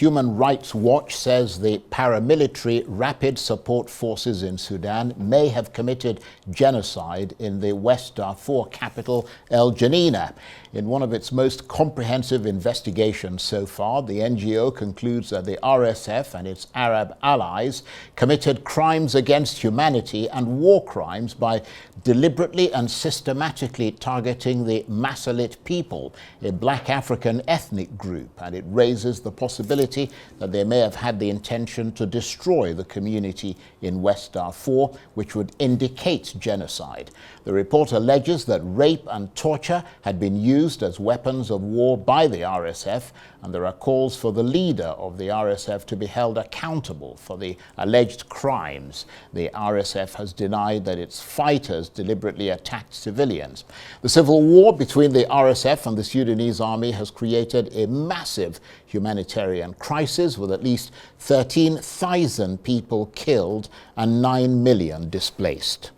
Human Rights Watch says the paramilitary Rapid Support Forces in Sudan may have committed genocide in the West Darfur capital, El Janina. In one of its most comprehensive investigations so far, the NGO concludes that the RSF and its Arab allies committed crimes against humanity and war crimes by deliberately and systematically targeting the Massalit people, a black African ethnic group, and it raises the possibility that they may have had the intention to destroy the community in West Darfur, which would indicate genocide. The report alleges that rape and torture had been used as weapons of war by the RSF, and there are calls for the leader of the RSF to be held accountable for the alleged crimes. The RSF has denied that its fighters deliberately attacked civilians. The civil war between the RSF and the Sudanese army has created a massive humanitarian crisis, with at least 13,000 people killed and 9 million displaced.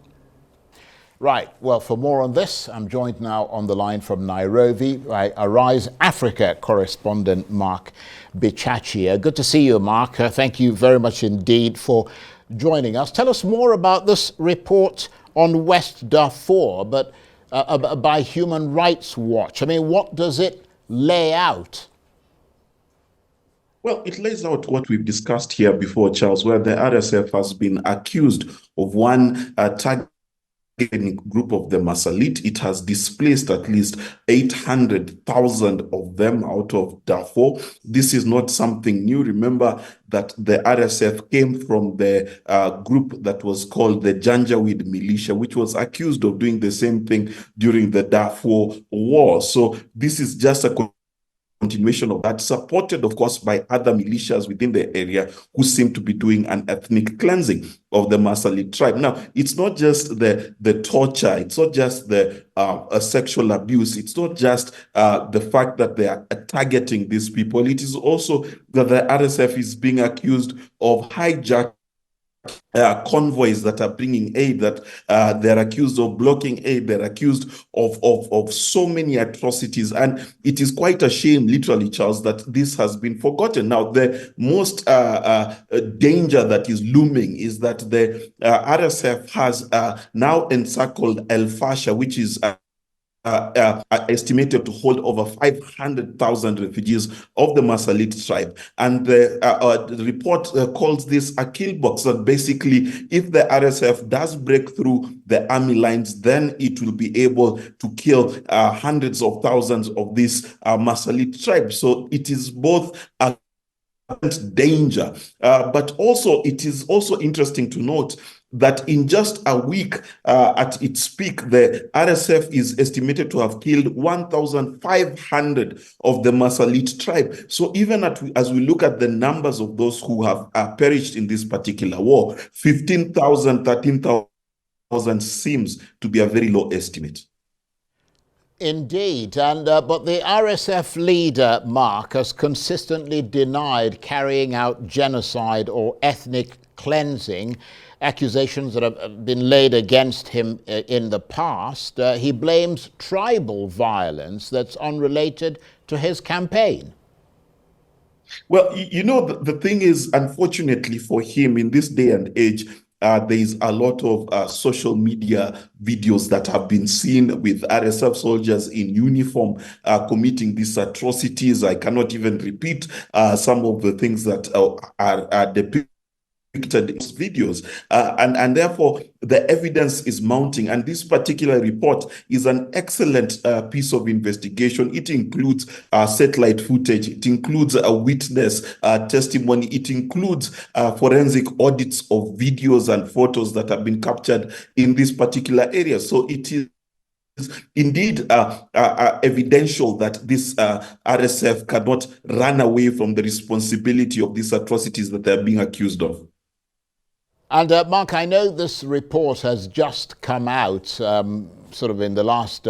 Right, well, for more on this, I'm joined now on the line from Nairobi by Arise Africa correspondent Mark Bichachi. Good to see you, Mark. Thank you very much indeed for joining us. Tell us more about this report on West Darfur, but by Human Rights Watch. I mean, what does it lay out? Well, it lays out what we've discussed here before, Charles, where the RSF has been accused of one target group of the Massalit. It has displaced at least 800,000 of them out of Darfur. This is not something new. Remember that the RSF came from the group that was called the Janjaweed militia, which was accused of doing the same thing during the Darfur war. So this is just a continuation of that, supported, of course, by other militias within the area who seem to be doing an ethnic cleansing of the Massalit tribe. Now, it's not just the torture, it's not just the sexual abuse, it's not just the fact that they are targeting these people. It is also that the RSF is being accused of hijacking convoys that are bringing aid, that they're accused of blocking aid, they're accused of so many atrocities. And it is quite a shame, literally, Charles, that this has been forgotten. Now, the most danger that is looming is that the RSF has now encircled El Fasher, which is estimated to hold over 500,000 refugees of the Massalit tribe. And the report calls this a kill box, that basically if the RSF does break through the army lines, then it will be able to kill hundreds of thousands of this Massalit tribe. So it is both a danger, but also it is also interesting to note that in just a week at its peak, the RSF is estimated to have killed 1,500 of the Massalit tribe. So even as we look at the numbers of those who have perished in this particular war, 15,000, 13,000 seems to be a very low estimate. Indeed, and but the RSF leader, Mark, has consistently denied carrying out genocide or ethnic cleansing, accusations that have been laid against him in the past. He blames tribal violence that's unrelated to his campaign. Well, you know, the thing is, unfortunately for him in this day and age, there is a lot of social media videos that have been seen with RSF soldiers in uniform committing these atrocities. I cannot even repeat some of the things that are depicted in these videos, and therefore the evidence is mounting. And this particular report is an excellent piece of investigation. It includes satellite footage, it includes a witness testimony, it includes forensic audits of videos and photos that have been captured in this particular area. So it is indeed evidential that this RSF cannot run away from the responsibility of these atrocities that they are being accused of. And Mark, I know this report has just come out sort of in the last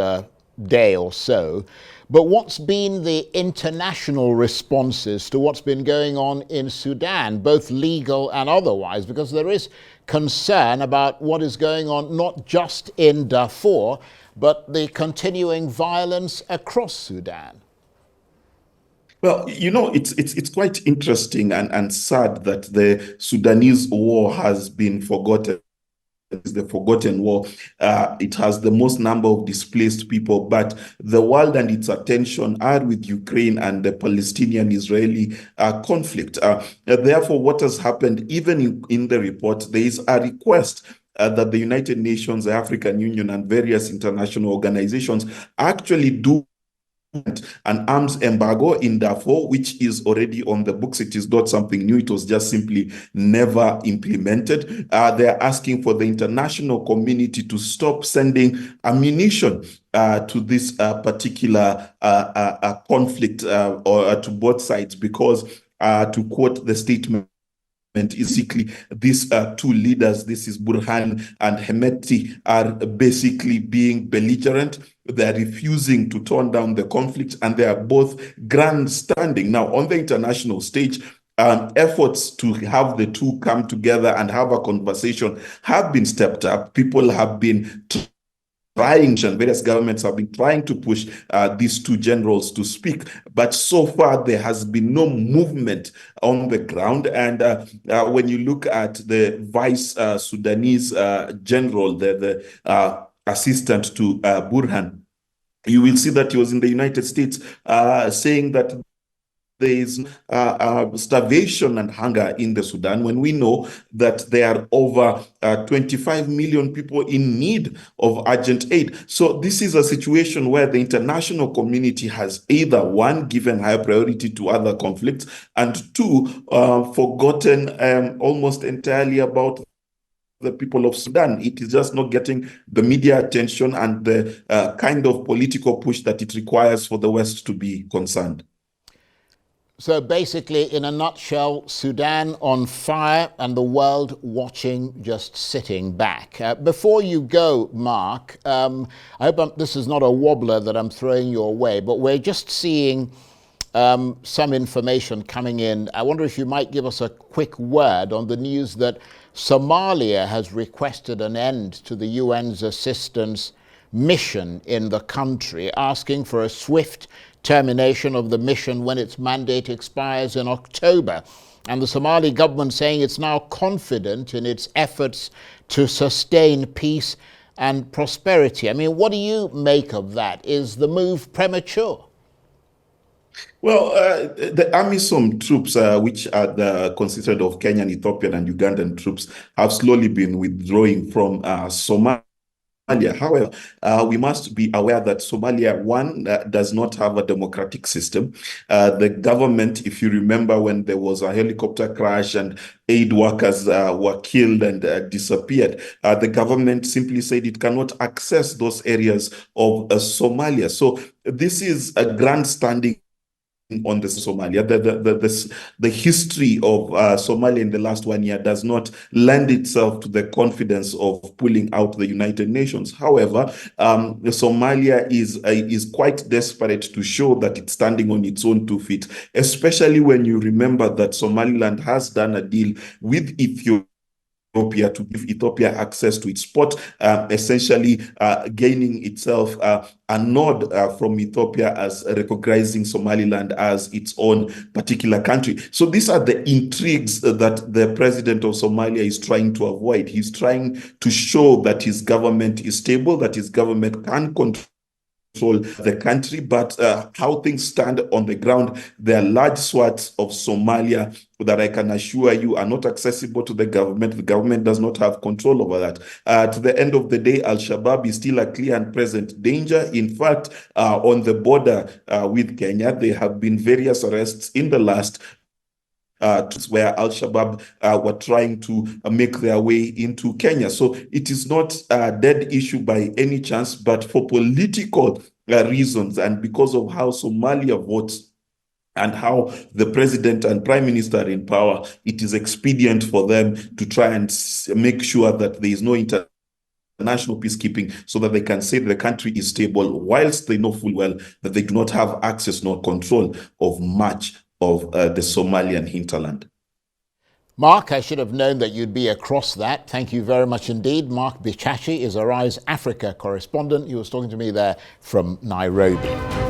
day or so, but what's been the international responses to what's been going on in Sudan, both legal and otherwise? Because there is concern about what is going on not just in Darfur, but the continuing violence across Sudan. Well, it's quite interesting and sad that the Sudanese war has been forgotten. It's the forgotten war. It has the most number of displaced people, but the world and its attention are with Ukraine and the Palestinian-Israeli conflict. Therefore, what has happened, even in the report, there is a request that the United Nations, the African Union, and various international organizations actually do an arms embargo in Darfur, which is already on the books. It is not something new. It was just simply never implemented. They're asking for the international community to stop sending ammunition to this particular conflict or to both sides because, to quote the statement, basically these two leaders, this is Burhan and Hemeti, are basically being belligerent. They're refusing to tone down the conflict, and they are both grandstanding. Now, on the international stage, efforts to have the two come together and have a conversation have been stepped up. People have been trying, and various governments have been trying to push these two generals to speak, but so far there has been no movement on the ground. And when you look at the vice Sudanese general, the assistant to Burhan, you will see that he was in the United States saying that there is starvation and hunger in the Sudan, when we know that there are over 25 million people in need of urgent aid. So this is a situation where the international community has either, one, given high priority to other conflicts, and two, forgotten almost entirely about the people of Sudan. It is just not getting the media attention and the kind of political push that it requires for the West to be concerned. So basically, in a nutshell, Sudan on fire and the world watching, just sitting back. Before you go, Mark, I hope this is not a wobbler that I'm throwing your way, but we're just seeing some information coming in. I wonder if you might give us a quick word on the news that Somalia has requested an end to the UN's assistance mission in the country, asking for a swift termination of the mission when its mandate expires in October. And the Somali government saying it's now confident in its efforts to sustain peace and prosperity. I mean, what do you make of that? Is the move premature? Well, the AMISOM troops, which are consisted of Kenyan, Ethiopian, and Ugandan troops, have slowly been withdrawing from Somalia. However, we must be aware that Somalia, one, does not have a democratic system. The government, if you remember when there was a helicopter crash and aid workers were killed and disappeared, the government simply said it cannot access those areas of Somalia. So this is a grandstanding on the Somalia. The history of Somalia in the last 1 year does not lend itself to the confidence of pulling out the United Nations. However, Somalia is quite desperate to show that it's standing on its own 2 feet, especially when you remember that Somaliland has done a deal with Ethiopia to give Ethiopia access to its port, essentially gaining itself a nod from Ethiopia as recognizing Somaliland as its own particular country. So these are the intrigues that the president of Somalia is trying to avoid. He's trying to show that his government is stable, that his government can control the country, but how things stand on the ground, there are large swaths of Somalia that I can assure you are not accessible to the government. The government does not have control over that. To the end of the day, Al-Shabaab is still a clear and present danger. In fact, on the border with Kenya, there have been various arrests in the last where Al-Shabaab were trying to make their way into Kenya. So it is not a dead issue by any chance, but for political reasons and because of how Somalia votes and how the president and prime minister are in power, it is expedient for them to try and make sure that there is no international peacekeeping so that they can say the country is stable, whilst they know full well that they do not have access nor control of much of the Somalian hinterland. Mark, I should have known that you'd be across that. Thank you very much indeed. Mark Bichachi is Arise Africa correspondent. He was talking to me there from Nairobi.